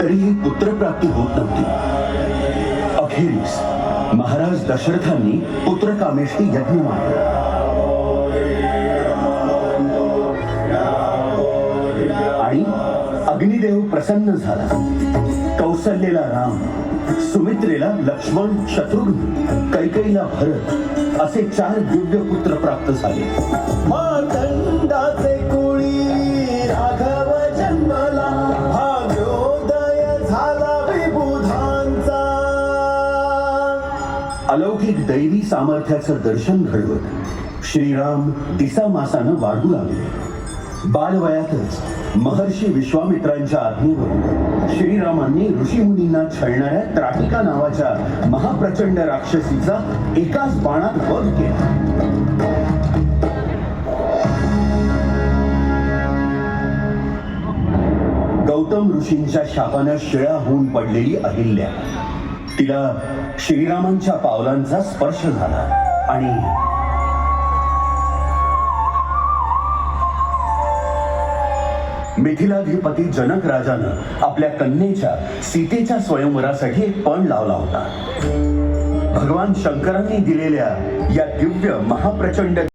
तरीही पुत्रप्राप्ती होत नव्हती. अखेरीस महाराज दशरथांनी पुत्रकामेष्टी यज्ञ मांडला. आणि अग्निदेव प्रसन्न झाला. कौसल्येला राम, सुमित्रेला लक्ष्मण, शत्रुघ्न, कैकेयीला भरत असे 4 दिव्य पुत्र प्राप्त झाले. मातंडाचे कुळी राघव जन्मला, भाग्योदय झाला विबुधांचा. अलौकिक दैवी सामर्थ्याचं दर्शन घडवत श्रीराम दिसामासानं वाढू लागले. बालवयातच महर्षी विश्वामित्रांच्या आज्ञेवरून श्रीरामांनी ऋषीमुनींना छळणाऱ्या त्राटिका नावाच्या महाप्रचंड राक्षसीचा एकाच बाणात वध केला. गौतम ऋषींच्या शापानं शिळा होऊन पडलेली अहिल्या, तिला श्रीरामांच्या पावलांचा स्पर्श झाला आणि मिथिलाधिपती जनक राजानं आपल्या कन्येच्या सीतेच्या स्वयंवरासाठी एक पण लावला होता. भगवान शंकरांनी दिलेल्या या दिव्य महाप्रचंड